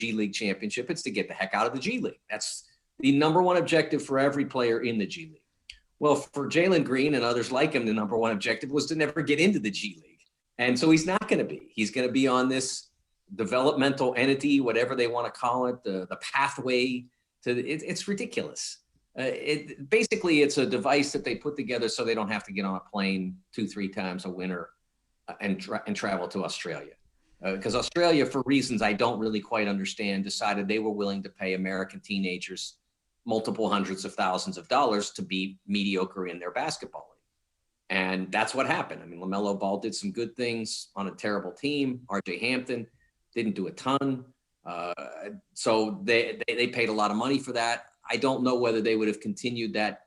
G League championship. It's to get the heck out of the G League. That's the number one objective for every player in the G League. Well, for Jalen Green and others like him, the number one objective was to never get into the G League. And so he's not going to be. He's going to be on this developmental entity, whatever they want to call it, the pathway to it's ridiculous. Basically, it's a device that they put together so they don't have to get on a plane 2-3 times a winter and travel to Australia. Because Australia, for reasons I don't really quite understand, decided they were willing to pay American teenagers multiple hundreds of thousands of dollars to be mediocre in their basketball league. And that's what happened. I mean, LaMelo Ball did some good things on a terrible team. RJ Hampton didn't do a ton. So they paid a lot of money for that. I don't know whether they would have continued that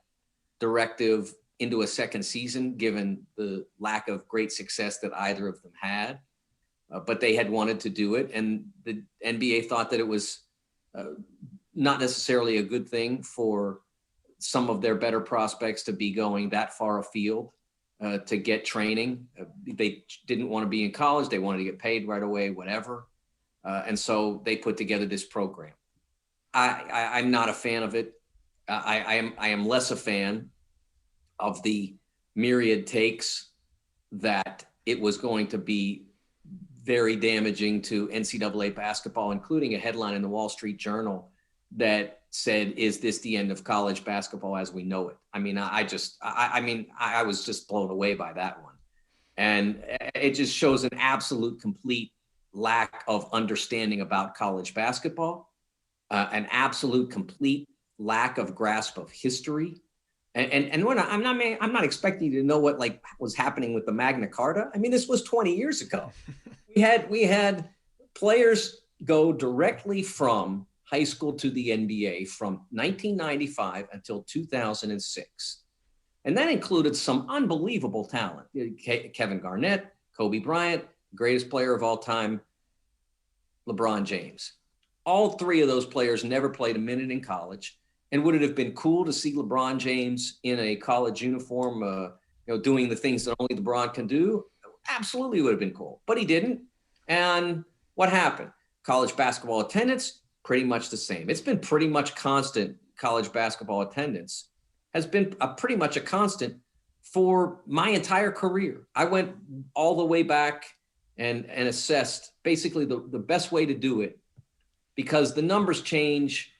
directive into a second season, given the lack of great success that either of them had. But they had wanted to do it. And the NBA thought that it was not necessarily a good thing for some of their better prospects to be going that far afield to get training. They didn't want to be in college. They wanted to get paid right away, whatever. And so they put together this program. I'm not a fan of it. I am less a fan of the myriad takes that it was going to be very damaging to NCAA basketball, including a headline in the Wall Street Journal that said, "Is this the end of college basketball as we know it?" I mean, I was just blown away by that one. And it just shows an absolute complete lack of understanding about college basketball, an absolute complete lack of grasp of history. And when I'm not expecting you to know what like was happening with the Magna Carta. I mean, this was 20 years ago. We had players go directly from high school to the NBA from 1995 until 2006. And that included some unbelievable talent. Kevin Garnett, Kobe Bryant, greatest player of all time, LeBron James. All three of those players never played a minute in college. And would it have been cool to see LeBron James in a college uniform, doing the things that only LeBron can do? Absolutely would have been cool, but he didn't. And what happened? College basketball attendance, pretty much the same. It's been pretty much constant. College basketball attendance has been pretty much a constant for my entire career. I went all the way back and assessed basically the best way to do it, because the numbers change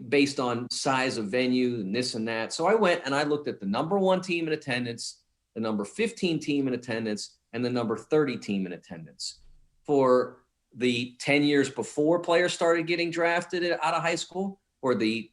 based on size of venue and this and that. So I went and I looked at the number 1 team in attendance, the number 15 team in attendance, and the number 30 team in attendance for the 10 years before players started getting drafted out of high school, or the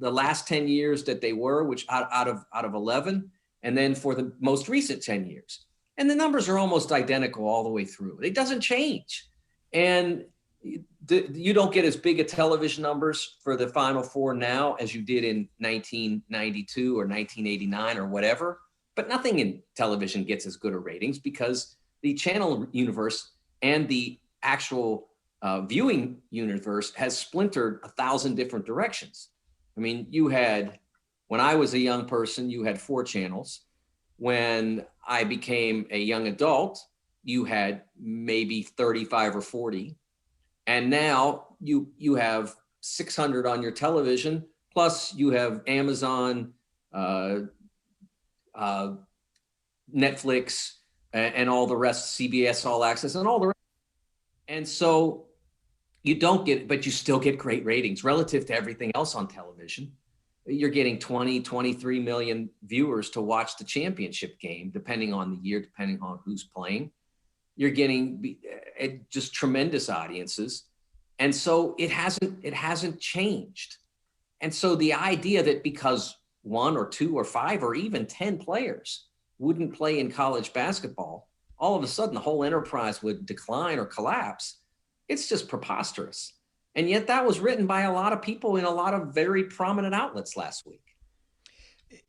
last 10 years that they were, which out of 11, and then for the most recent 10 years. And the numbers are almost identical all the way through. It doesn't change. And you don't get as big a television numbers for the Final Four now as you did in 1992 or 1989 or whatever. But nothing in television gets as good a ratings, because the channel universe and the actual viewing universe has splintered 1,000 different directions. I mean, when I was a young person, you had 4 channels. When I became a young adult, you had maybe 35 or 40. And now you have 600 on your television, plus you have Amazon, Netflix, and all the rest, CBS All Access, and all the rest. And so you don't get, but you still get great ratings relative to everything else on television. You're getting 20, 23 million viewers to watch the championship game, depending on the year, depending on who's playing. You're getting just tremendous audiences. And so it hasn't changed. And so the idea that because 1 or 2 or 5 or even 10 players wouldn't play in college basketball, all of a sudden the whole enterprise would decline or collapse, it's just preposterous. And yet that was written by a lot of people in a lot of very prominent outlets last week.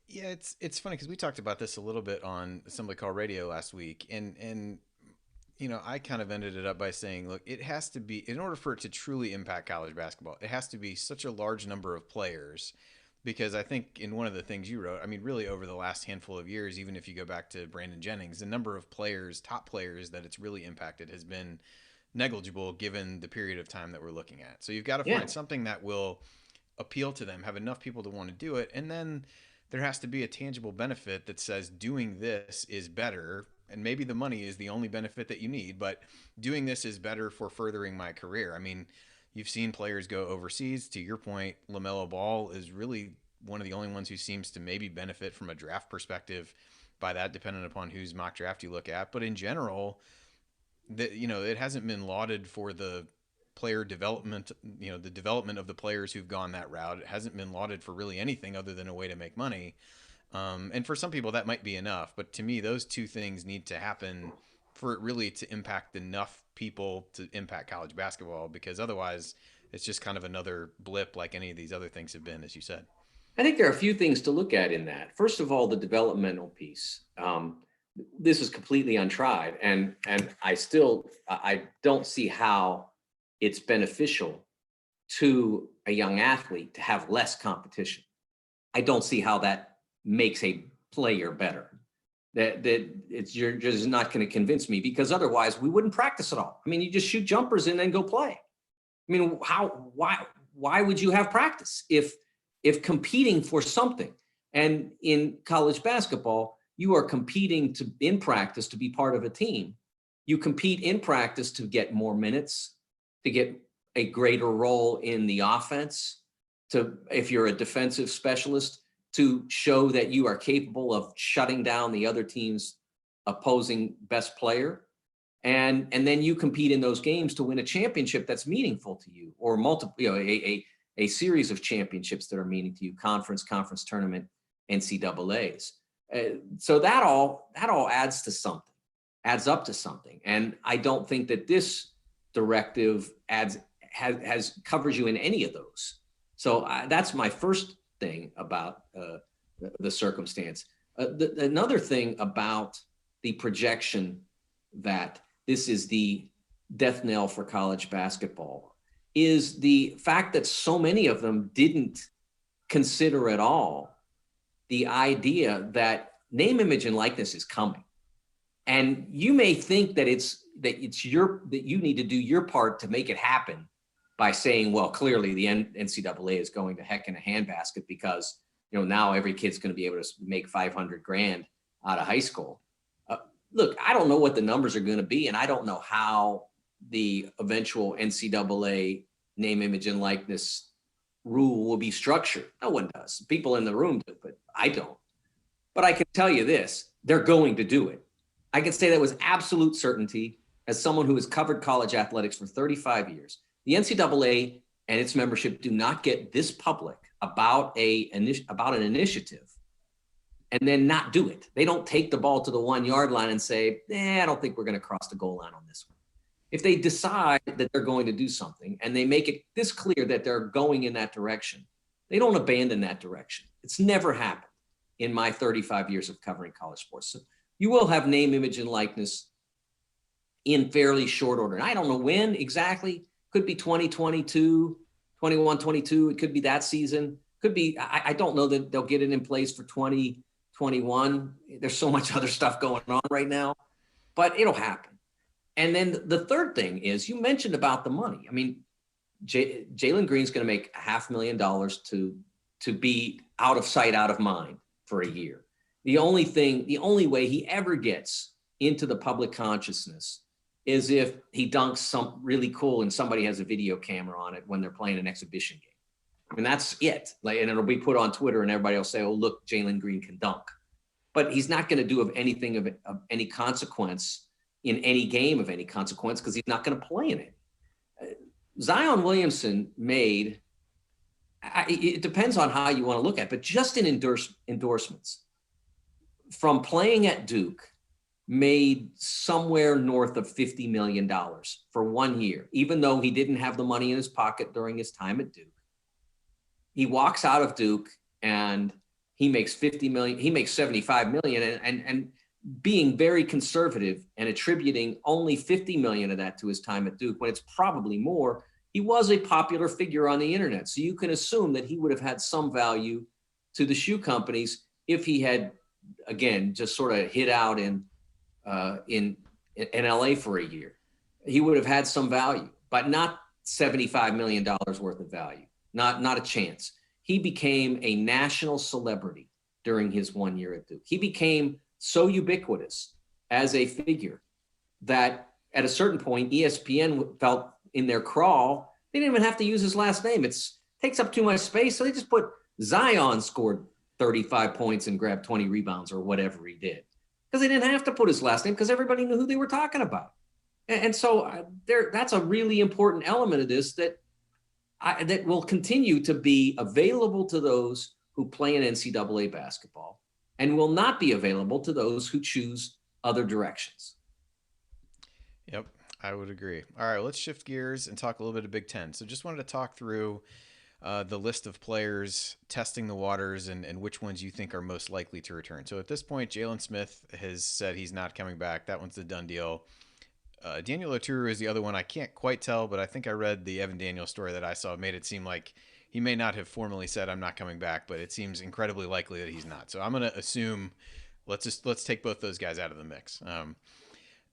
Yeah, it's funny because we talked about this a little bit on Assembly Call Radio last week, and I kind of ended it up by saying, look, it has to be, in order for it to truly impact college basketball, it has to be such a large number of players, because I think in one of the things you wrote, I mean, really over the last handful of years, even if you go back to Brandon Jennings, the number of players, top players that it's really impacted has been negligible given the period of time that we're looking at. So you've got to Yeah. find something that will appeal to them, have enough people to want to do it, and then there has to be a tangible benefit that says doing this is better. And maybe the money is the only benefit that you need, but doing this is better for furthering my career. I mean, you've seen players go overseas. To your point, LaMelo Ball is really one of the only ones who seems to maybe benefit from a draft perspective by that, depending upon whose mock draft you look at. But in general, it hasn't been lauded for the player development, the development of the players who've gone that route. It hasn't been lauded for really anything other than a way to make money. And for some people that might be enough, but to me, those two things need to happen for it really to impact enough people to impact college basketball, because otherwise it's just kind of another blip like any of these other things have been, as you said. I think there are a few things to look at in that. First of all, the developmental piece. This is completely untried, and I don't see how it's beneficial to a young athlete to have less competition. I don't see how that makes a player better. You're just not going to convince me, because otherwise we wouldn't practice at all. I mean, you just shoot jumpers and then go play. I mean, why would you have practice if competing for something? And in college basketball, you are competing in practice to be part of a team. You compete in practice to get more minutes, to get a greater role in the offense, if you're a defensive specialist, to show that you are capable of shutting down the other team's opposing best player. And then you compete in those games to win a championship that's meaningful to you, or multiple, a series of championships that are meaningful to you, conference tournament, NCAAs. So that all adds up to something. And I don't think that this directive covers you in any of those. So that's my first thing about the circumstance. Another thing about the projection that this is the death knell for college basketball is the fact that so many of them didn't consider at all the idea that name, image, and likeness is coming. And you may think that that you need to do your part to make it happen by saying, well, clearly the NCAA is going to heck in a handbasket, because now every kid's going to be able to make $500,000 out of high school. Look, I don't know what the numbers are going to be, and I don't know how the eventual NCAA name, image, and likeness rule will be structured. No one does. People in the room do, but I don't. But I can tell you this, they're going to do it. I can say that with absolute certainty as someone who has covered college athletics for 35 years. The NCAA and its membership do not get this public about an initiative and then not do it. They don't take the ball to the 1 yard line and say, I don't think we're going to cross the goal line on this one. If they decide that they're going to do something and they make it this clear that they're going in that direction, they don't abandon that direction. It's never happened in my 35 years of covering college sports. So you will have name, image, and likeness in fairly short order. And I don't know when exactly. Could be 2022, 21, 22. It could be that season. Could be, I don't know that they'll get it in place for 2021. There's so much other stuff going on right now, but it'll happen. And then the third thing is, you mentioned about the money. I mean, Jalen Green's going to make $500,000 to be out of sight, out of mind for a year. The only way he ever gets into the public consciousness is if he dunks some really cool and somebody has a video camera on it when they're playing an exhibition game. I mean, that's it. And it'll be put on Twitter and everybody will say, oh, look, Jalen Green can dunk. But he's not going to do anything of any consequence in any game of any consequence, because he's not going to play in it. Zion Williamson made, it depends on how you want to look at it, but just in endorsements, from playing at Duke, made somewhere north of $50 million for 1 year, even though he didn't have the money in his pocket during his time at Duke. He walks out of Duke and he makes $50 million, he makes $75 million, and being very conservative and attributing only $50 million of that to his time at Duke, when it's probably more. He was a popular figure on the internet. So you can assume that he would have had some value to the shoe companies if he had, again, just sort of hid out in LA for a year. he would have had some value, but not $75 million worth of value. Not a chance. He became a national celebrity during his 1 year at Duke. He became so ubiquitous as a figure that at a certain point, ESPN felt in their crawl, they didn't even have to use his last name. It takes up too much space. So they just put Zion scored 35 points and grabbed 20 rebounds or whatever he did. Because they didn't have to put his last name because everybody knew who they were talking about. And so that's a really important element of this that will continue to be available to those who play in NCAA basketball and will not be available to those who choose other directions. Yep, I would agree. All right, let's shift gears and talk a little bit of Big Ten. So just wanted to talk through the list of players testing the waters and which ones you think are most likely to return. So at this point, Jalen Smith has said he's not coming back. That one's a done deal. Daniel Oturu is the other one. I can't quite tell, but I think I read the Evan Daniels story that I saw made it seem like he may not have formally said I'm not coming back, but it seems incredibly likely that he's not. So I'm going to assume let's take both those guys out of the mix.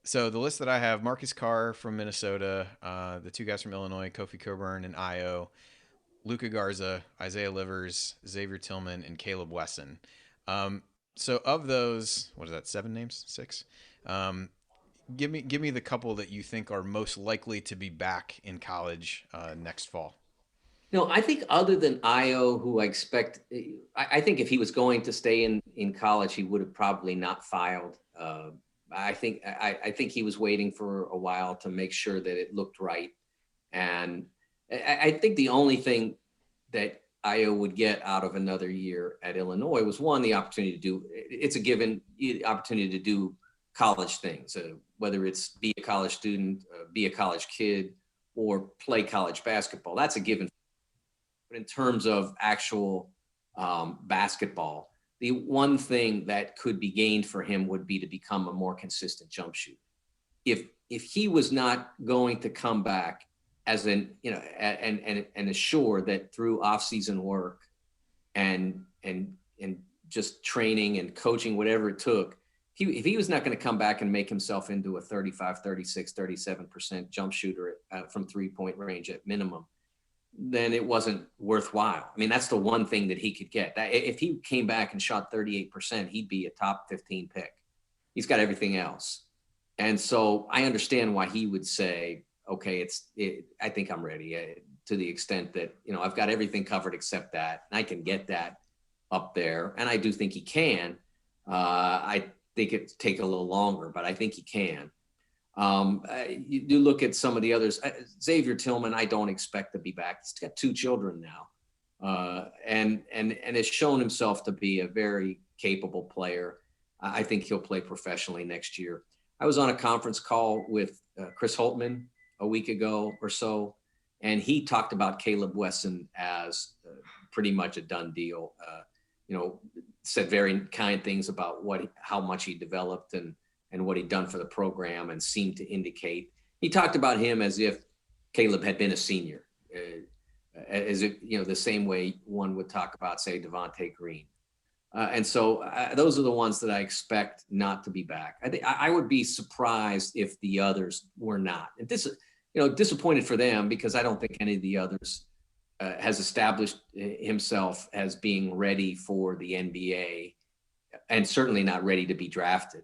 So the list that I have: Marcus Carr from Minnesota, the two guys from Illinois, Kofi Coburn and Io, Luka Garza, Isaiah Livers, Xavier Tillman, and Caleb Wesson. So of those, what is that? 7 names? 6? Give me the couple that you think are most likely to be back in college next fall. No, I think other than Io, who I expect, I think if he was going to stay in college, he would have probably not filed. I think he was waiting for a while to make sure that it looked right. And I think the only thing that Io would get out of another year at Illinois was, one, the opportunity to do, it's a given opportunity to do college things, whether it's be a college student, be a college kid, or play college basketball. That's a given. But in terms of actual basketball, the one thing that could be gained for him would be to become a more consistent jump shooter. If he was not going to come back as an, and assure that through off-season work and just training and coaching, whatever it took, if he was not going to come back and make himself into a 35, 36, 37% jump shooter from 3-point range at minimum, then it wasn't worthwhile. I mean, that's the one thing that he could get. That if he came back and shot 38%, he'd be a top 15 pick. He's got everything else. And so I understand why he would say, okay, I think I'm ready, to the extent that, I've got everything covered except that, and I can get that up there. And I do think he can. I think it'd take a little longer, but I think he can. You do look at some of the others. Xavier Tillman, I don't expect to be back. He's got 2 children now, and has shown himself to be a very capable player. I think he'll play professionally next year. I was on a conference call with Chris Holtman a week ago or so, and he talked about Caleb Wesson as pretty much a done deal. Said very kind things about how much he developed and what he'd done for the program, and seemed to indicate. He talked about him as if Caleb had been a senior, as if, the same way one would talk about, say, Devontae Green. And so those are the ones that I expect not to be back. I think I would be surprised if the others were not. And this, disappointed for them, because I don't think any of the others has established himself as being ready for the NBA, and certainly not ready to be drafted.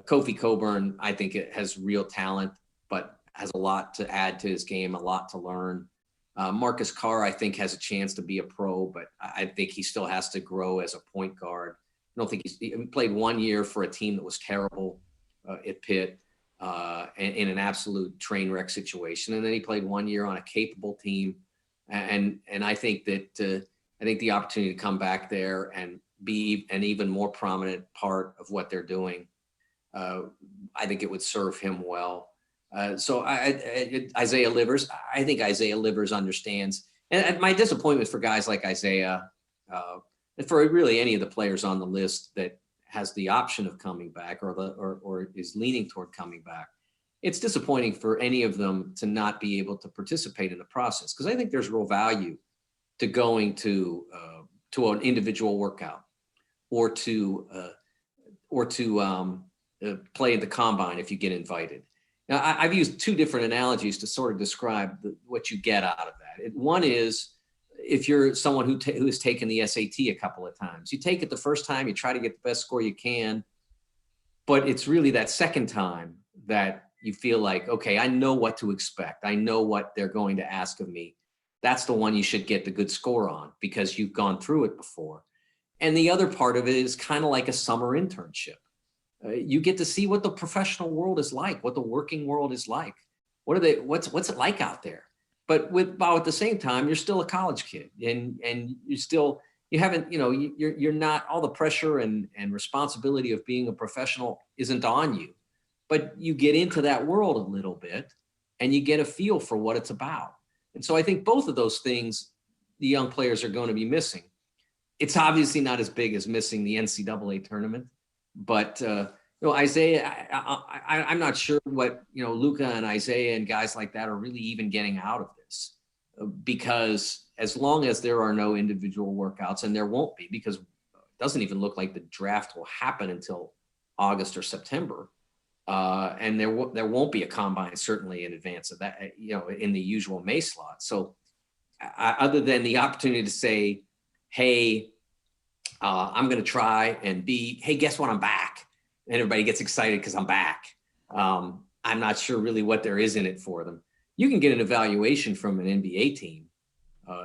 Kofi Coburn, I think, it has real talent, but has a lot to add to his game, a lot to learn. Marcus Carr, I think, has a chance to be a pro, but I think he still has to grow as a point guard. I don't think he played 1 year for a team that was terrible at Pitt, in an absolute train wreck situation. And then he played 1 year on a capable team. And I think that the opportunity to come back there and be an even more prominent part of what they're doing, I think it would serve him well. So Isaiah Livers, I think Isaiah Livers understands. And my disappointment for guys like Isaiah, and for really any of the players on the list that has the option of coming back or is leaning toward coming back, it's disappointing for any of them to not be able to participate in the process, because I think there's real value to going to an individual workout, or to play at the combine if you get invited. Now, I've used two different analogies to sort of describe what you get out of that. One is if you're someone who has taken the SAT a couple of times, you take it the first time, you try to get the best score you can, but it's really that second time that you feel like, okay, I know what to expect. I know what they're going to ask of me. That's the one you should get the good score on because you've gone through it before. And the other part of it is kind of like a summer internship. You get to see what the professional world is like, what the working world is like. What's it like out there? But at the same time, you're still a college kid, and you're not, all the pressure and responsibility of being a professional isn't on you, but you get into that world a little bit and you get a feel for what it's about. And so I think both of those things the young players are going to be missing. It's obviously not as big as missing the NCAA tournament, but Isaiah, I'm not sure what Luka and Isaiah and guys like that are really even getting out of this, because as long as there are no individual workouts, and there won't be, because it doesn't even look like the draft will happen until August or September, and there won't be a combine certainly in advance of that, in the usual May slot. So other than the opportunity to say, hey, I'm going to try, and B, hey, guess what? I'm back. And everybody gets excited because I'm back. I'm not sure really what there is in it for them. You can get an evaluation from an NBA team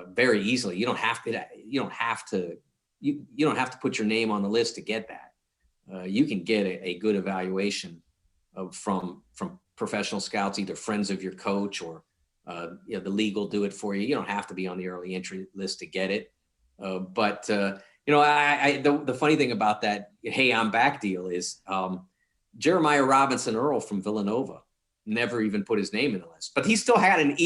very easily. You don't have to put your name on the list to get that. You can get a good evaluation from professional scouts, either friends of your coach or the league will do it for you. You don't have to be on the early entry list to get it. The funny thing about that, hey, I'm back deal is Jeremiah Robinson Earl from Villanova never even put his name in the list, but he still had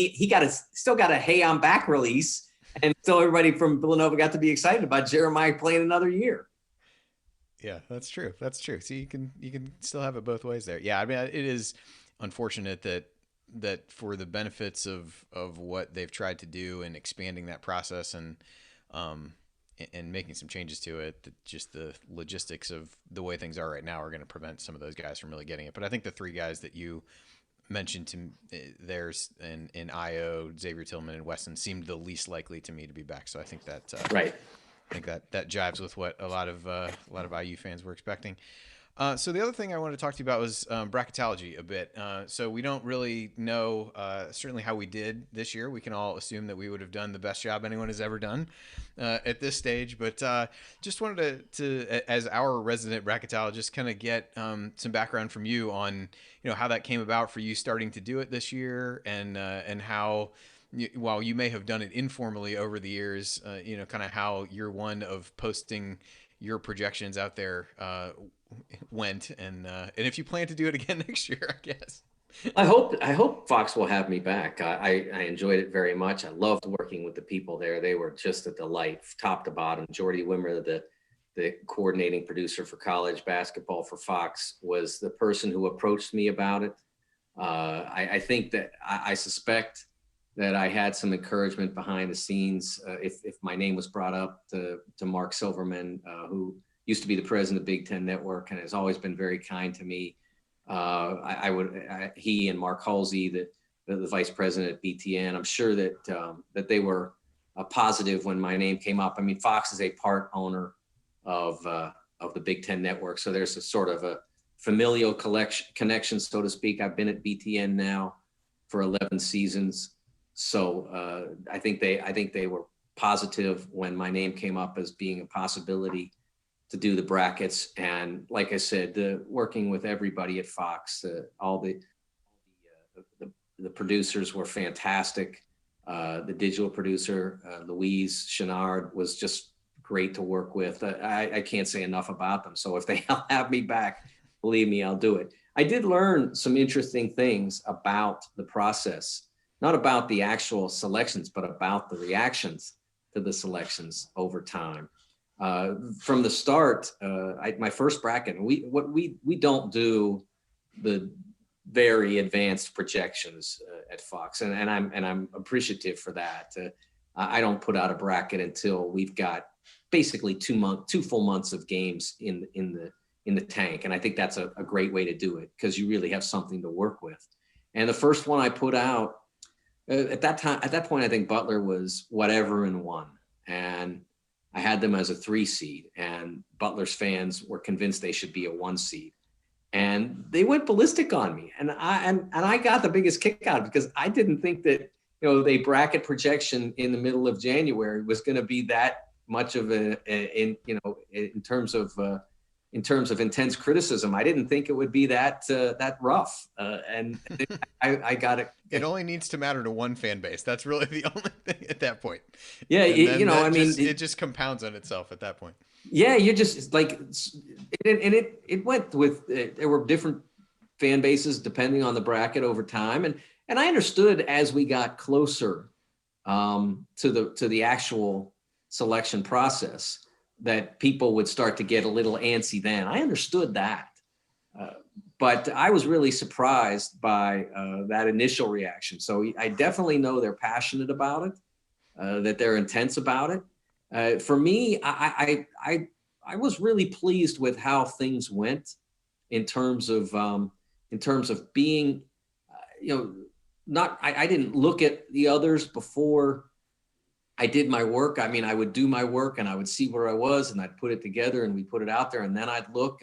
still got a hey, I'm back release, and still everybody from Villanova got to be excited about Jeremiah playing another year. Yeah, that's true. That's true. So you can still have it both ways there. Yeah, I mean, it is unfortunate that for the benefits of what they've tried to do and expanding that process and making some changes to it, that just the logistics of the way things are right now are going to prevent some of those guys from really getting it. But I think the three guys that you mentioned theirs in IO, Xavier Tillman, and Weston seemed the least likely to me to be back. So I think that right. I think that jives with what a lot of IU fans were expecting. So the other thing I wanted to talk to you about was bracketology a bit. So we don't really know certainly how we did this year. We can all assume that we would have done the best job anyone has ever done at this stage. But just wanted to, as our resident bracketologist, kind of get some background from you on how that came about for you starting to do it this year, and how, while you may have done it informally over the years, kind of how year one of posting your projections out there went, and if you plan to do it again next year, I guess. I hope Fox will have me back. I enjoyed it very much. I loved working with the people there. They were just a delight, top to bottom. Jordy Wimmer, the coordinating producer for college basketball for Fox, was the person who approached me about it. I think that I suspect that I had some encouragement behind the scenes if my name was brought up to Mark Silverman, who used to be the president of Big Ten Network and has always been very kind to me. He and Mark Halsey, the vice president at BTN, I'm sure that they were positive when my name came up. I mean, Fox is a part owner of the Big Ten Network, so there's a sort of a familial connection, so to speak. I've been at BTN now for 11 seasons. So I think they were positive when my name came up as being a possibility to do the brackets. And like I said, working with everybody at Fox, all the producers were fantastic. The digital producer, Louise Chenard, was just great to work with. I can't say enough about them. So if they have me back, believe me, I'll do it. I did learn some interesting things about the process. Not about the actual selections, but about the reactions to the selections over time. From the start, my first bracket, we don't do the very advanced projections at Fox, and I'm appreciative for that. I don't put out a bracket until we've got basically 2 full months of games in the tank, and I think that's a great way to do it, because you really have something to work with. And the first one I put out at that point, I think Butler was whatever and one. And I had them as a 3 seed, and Butler's fans were convinced they should be a 1 seed. And they went ballistic on me. And I got the biggest kick out because I didn't think that, the bracket projection in the middle of January was going to be that much of in terms of intense criticism. I didn't think it would be that rough. And I got it. It only needs to matter to one fan base. That's really the only thing at that point. Yeah, it just compounds on itself at that point. Yeah, you're just like, and it went with, there were different fan bases depending on the bracket over time. And I understood as we got closer to the actual selection process that people would start to get a little antsy then. I understood that. But I was really surprised by that initial reaction. So I definitely know they're passionate about it, that they're intense about it. For me, I was really pleased with how things went in terms of being, I didn't look at the others before I did my work. I mean, I would do my work and I would see where I was and I'd put it together and we put it out there, and then I'd look.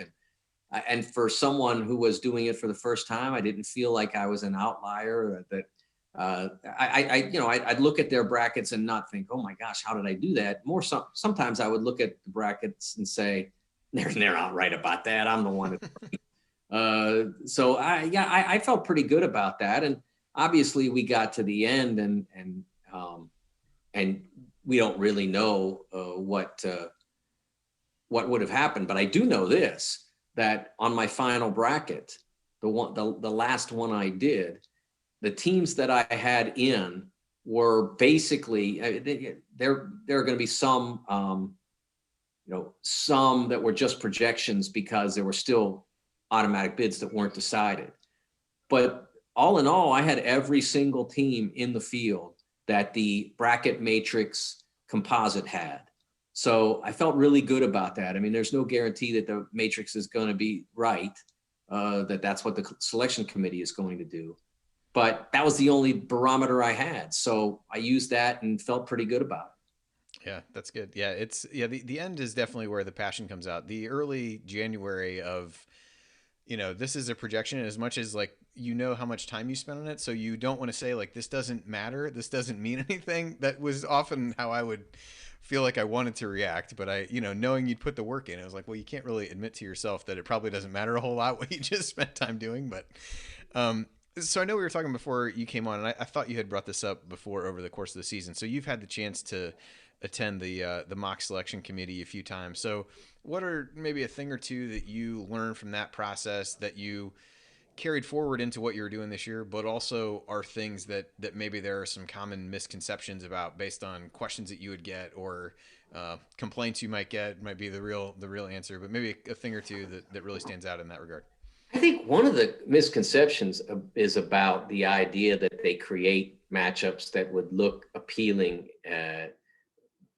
And for someone who was doing it for the first time, I didn't feel like I was an outlier. I'd look at their brackets and not think, oh my gosh, how did I do that? Sometimes I would look at the brackets and say, they're not right about that. I'm the one. So I felt pretty good about that. And obviously we got to the end and we don't really know what would have happened. But I do know this, that on my final bracket, the last one I did, the teams that I had in were basically, there are going to be some, some that were just projections because there were still automatic bids that weren't decided. But all in all, I had every single team in the field that the bracket matrix composite had. So I felt really good about that. I mean, there's no guarantee that the matrix is going to be right, that's what the selection committee is going to do. But that was the only barometer I had. So I used that and felt pretty good about it. Yeah, that's good. Yeah, the end is definitely where the passion comes out. The early January of, this is a projection, as much as like, how much time you spent on it. So you don't want to say like, this doesn't matter. This doesn't mean anything. That was often how I would feel like I wanted to react. But knowing you'd put the work in, I was like, well, you can't really admit to yourself that it probably doesn't matter a whole lot what you just spent time doing. But, so I know we were talking before you came on, and I thought you had brought this up before over the course of the season. So you've had the chance to attend the mock selection committee a few times. So what are maybe a thing or two that you learned from that process that you carried forward into what you were doing this year, but also are things that maybe there are some common misconceptions about based on questions that you would get or complaints you might get? Might be the real answer, but maybe a thing or two that really stands out in that regard. I think one of the misconceptions is about the idea that they create matchups that would look appealing,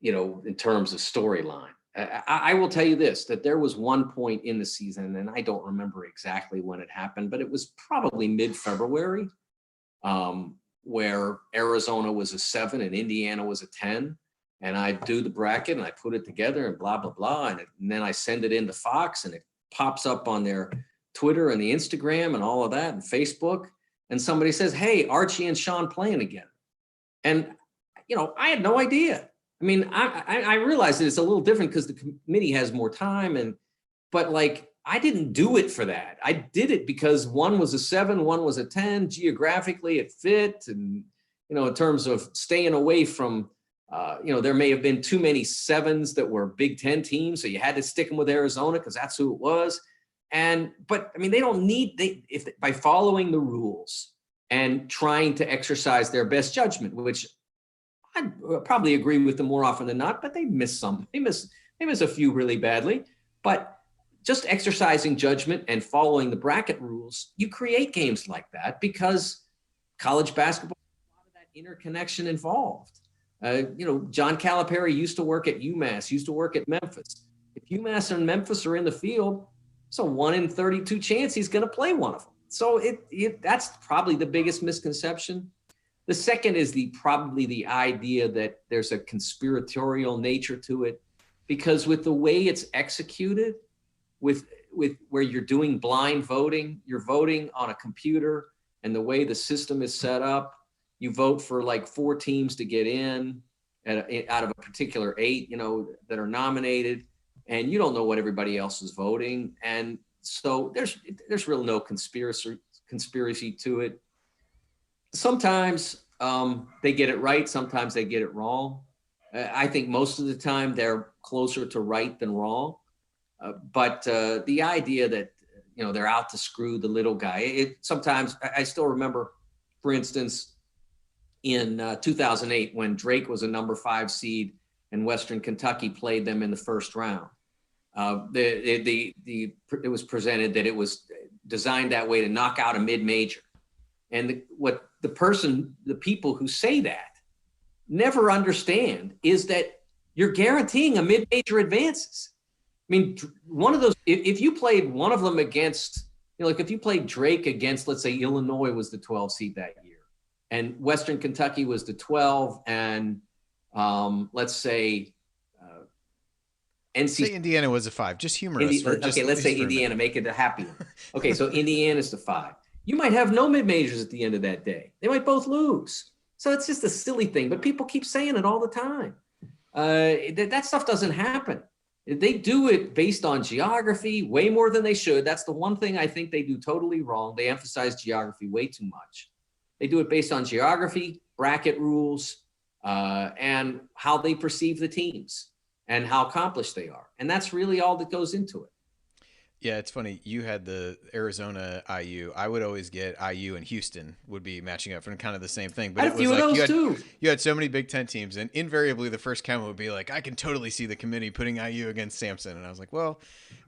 in terms of storyline. I will tell you this, that there was one point in the season, and I don't remember exactly when it happened, but it was probably mid-February, where Arizona was a 7 and Indiana was a 10. And I do the bracket and I put it together and blah, blah, blah. And then I send it into Fox and it pops up on their Twitter and the Instagram and all of that and Facebook. And somebody says, hey, Archie and Sean playing again. And, I had no idea. I mean, I realize that it's a little different because the committee has more time. But like, I didn't do it for that. I did it because one was a 7, one was a 10. Geographically, it fit. And, in terms of staying away from, there may have been too many 7s that were Big Ten teams. So you had to stick them with Arizona because that's who it was. But I mean, they don't need, by following the rules and trying to exercise their best judgment, which I probably agree with them more often than not, but they miss some. They miss a few really badly. But just exercising judgment and following the bracket rules, you create games like that because college basketball has a lot of that interconnection involved. John Calipari used to work at UMass, used to work at Memphis. If UMass and Memphis are in the field, it's a 1 in 32 chance he's going to play one of them. So that's probably the biggest misconception. The second is probably the idea that there's a conspiratorial nature to it, because with the way it's executed, with where you're doing blind voting, you're voting on a computer, and the way the system is set up, you vote for like 4 teams to get in out of a particular 8, that are nominated, and you don't know what everybody else is voting, and so there's really no conspiracy to it. Sometimes they get it right, sometimes they get it wrong. I think most of the time they're closer to right than wrong. But the idea that they're out to screw the little guy, sometimes I still remember, for instance, in 2008 when Drake was a number 5 seed and Western Kentucky played them in the first round. It was presented that it was designed that way to knock out a mid-major, and the people who say that never understand is that you're guaranteeing a mid-major advances. I mean, one of those, if you played one of them against, like if you played Drake against, let's say Illinois was the 12 seed that year, and Western Kentucky was the 12, and let's say Say Indiana was a 5, just humorous. Let's say Indiana, make it a happy one. Okay, so Indiana's the 5. You might have no mid-majors at the end of that day. They might both lose. So it's just a silly thing, but people keep saying it all the time. That stuff doesn't happen. They do it based on geography way more than they should. That's the one thing I think they do totally wrong. They emphasize geography way too much. They do it based on geography, bracket rules, and how they perceive the teams and how accomplished they are. And that's really all that goes into it. Yeah, it's funny. You had the Arizona IU. I would always get IU and Houston would be matching up for kind of the same thing. But it was like you had so many Big Ten teams, and invariably the first comment would be like, I can totally see the committee putting IU against Samson. And I was like, well,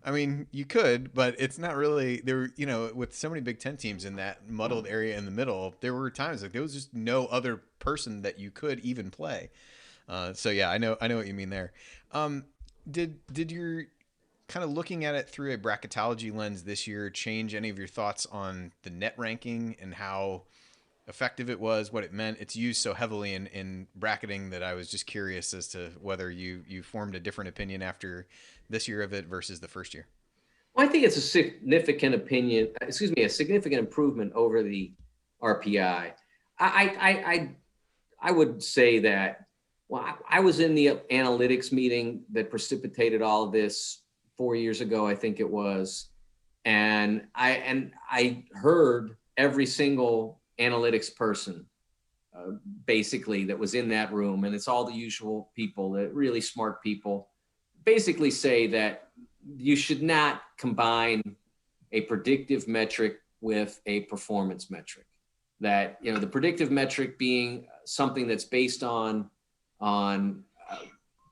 I mean, you could, but it's not really there. With so many Big Ten teams in that muddled area in the middle, there were times like there was just no other person that you could even play. So yeah, I know what you mean there. Did your kind of looking at it through a bracketology lens this year change any of your thoughts on the net ranking and how effective it was, what it meant? It's used so heavily in bracketing that I was just curious as to whether you formed a different opinion after this year of it versus the first year. Well, I think it's a significant improvement over the RPI. I would say that, well, I was in the analytics meeting that precipitated all of this 4 years ago, I think it was. And I heard every single analytics person basically that was in that room, and it's all the usual people, the really smart people, basically say that you should not combine a predictive metric with a performance metric. That, the predictive metric being something that's based on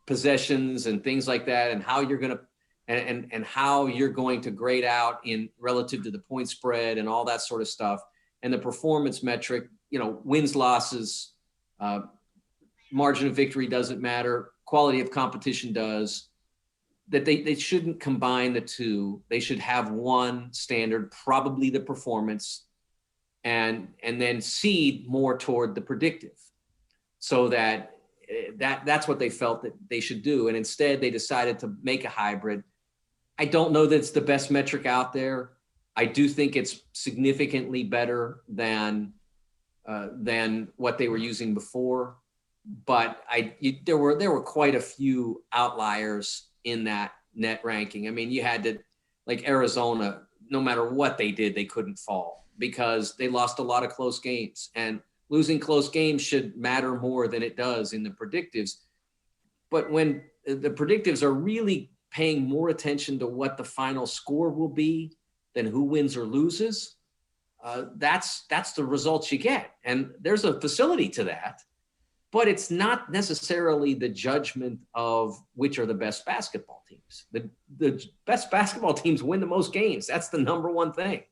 possessions and things like that, and how you're going to and how you're going to grade out in relative to the point spread and all that sort of stuff. And the performance metric, wins, losses, margin of victory doesn't matter, quality of competition does. That they shouldn't combine the two. They should have one standard, probably the performance, and then seed more toward the predictive. So that's what they felt that they should do. And instead they decided to make a hybrid. I don't know that it's the best metric out there. I do think it's significantly better than what they were using before. But there were quite a few outliers in that net ranking. I mean, you had to, like Arizona, no matter what they did, they couldn't fall because they lost a lot of close games, and losing close games should matter more than it does in the predictives. But when the predictives are really paying more attention to what the final score will be than who wins or loses, that's the results you get. And there's a facility to that, but it's not necessarily the judgment of which are the best basketball teams. The best basketball teams win the most games. That's the number one thing.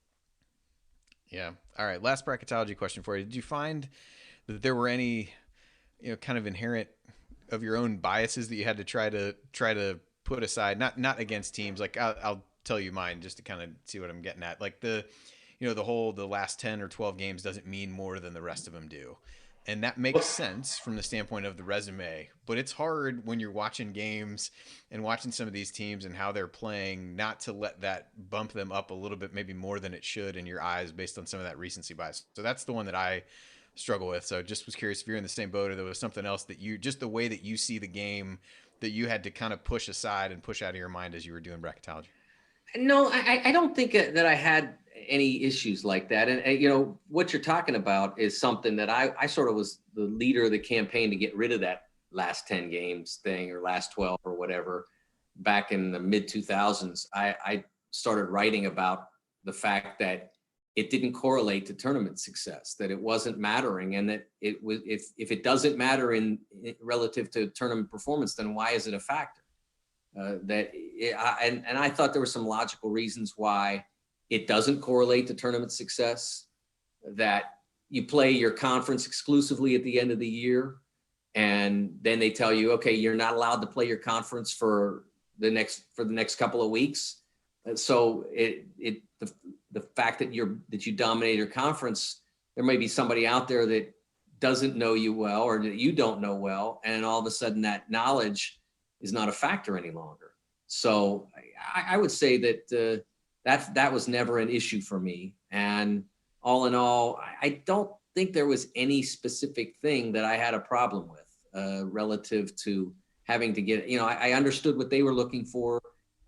Yeah. All right. Last bracketology question for you. Did you find that there were any, kind of inherent of your own biases that you had to try to put aside, not against teams? Like I'll tell you mine just to kind of see what I'm getting at. Like the last 10 or 12 games doesn't mean more than the rest of them do. And that makes Well, sense from the standpoint of the resume, but it's hard when you're watching games and watching some of these teams and how they're playing not to let that bump them up a little bit, maybe more than it should in your eyes based on some of that recency bias. So that's the one that I struggle with. So just was curious if you're in the same boat or there was something else that you, just the way that you see the game, that you had to kind of push aside and push out of your mind as you were doing bracketology. no, I don't think that I had any issues like that. And what you're talking about is something that I sort of was the leader of the campaign to get rid of that last 10 games thing, or last 12 or whatever. Back in the mid 2000s, I started writing about the fact that it didn't correlate to tournament success, that it wasn't mattering, and that it was, if it doesn't matter in relative to tournament performance, then why is it a factor? And I thought there were some logical reasons why it doesn't correlate to tournament success. That you play your conference exclusively at the end of the year, and then they tell you, okay, you're not allowed to play your conference for the next couple of weeks. So the fact that you dominate your conference, there may be somebody out there that doesn't know you well, or that you don't know well, and all of a sudden that knowledge is not a factor any longer. So I would say that that was never an issue for me. And all in all, I don't think there was any specific thing that I had a problem with relative to having to get, I understood what they were looking for,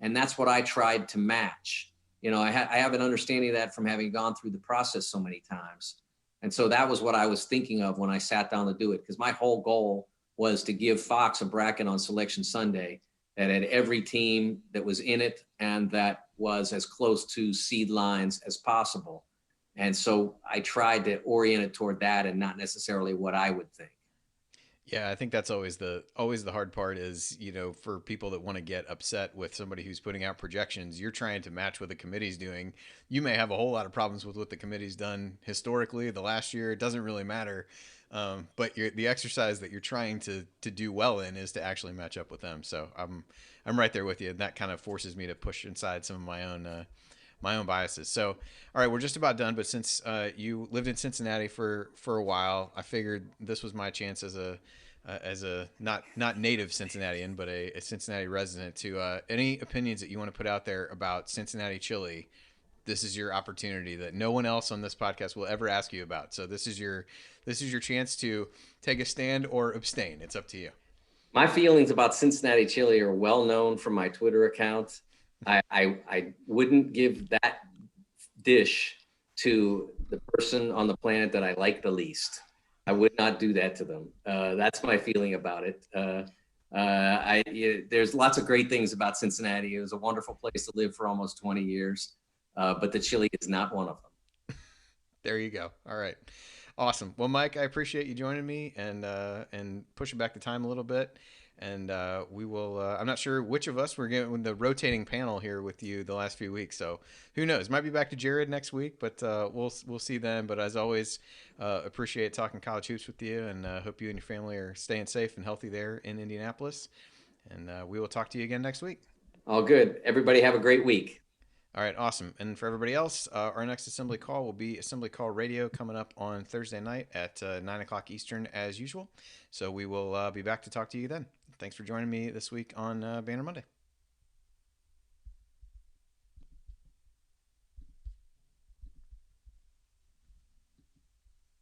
and that's what I tried to match. I have an understanding of that from having gone through the process so many times. And so that was what I was thinking of when I sat down to do it, because my whole goal was to give Fox a bracket on Selection Sunday that had every team that was in it and that was as close to seed lines as possible. And so I tried to orient it toward that and not necessarily what I would think. Yeah, I think that's always the hard part is, for people that want to get upset with somebody who's putting out projections, you're trying to match what the committee's doing. You may have a whole lot of problems with what the committee's done historically, the last year, it doesn't really matter. But the exercise that you're trying to do well in is to actually match up with them. So I'm right there with you, and that kind of forces me to push inside some of my own biases. So, all right, we're just about done. But since you lived in Cincinnati for a while, I figured this was my chance as a not native Cincinnatian, but a Cincinnati resident to any opinions that you want to put out there about Cincinnati chili. This is your opportunity that no one else on this podcast will ever ask you about. So this is your chance to take a stand or abstain. It's up to you. My feelings about Cincinnati chili are well known from my Twitter account. I wouldn't give that dish to the person on the planet that I like the least. I would not do that to them. That's my feeling about it. There's lots of great things about Cincinnati. It was a wonderful place to live for almost 20 years, but the chili is not one of them. There you go. All right. Awesome. Well, Mike, I appreciate you joining me and pushing back the time a little bit. And we will. I'm not sure which of us we're getting the rotating panel here with you the last few weeks. So who knows? Might be back to Jared next week, but we'll see then. But as always, appreciate talking college hoops with you, and hope you and your family are staying safe and healthy there in Indianapolis. And we will talk to you again next week. All good. Everybody have a great week. All right, awesome. And for everybody else, our next Assembly Call will be Assembly Call Radio coming up on Thursday night at 9 o'clock Eastern as usual. So we will be back to talk to you then. Thanks for joining me this week on Banner Monday.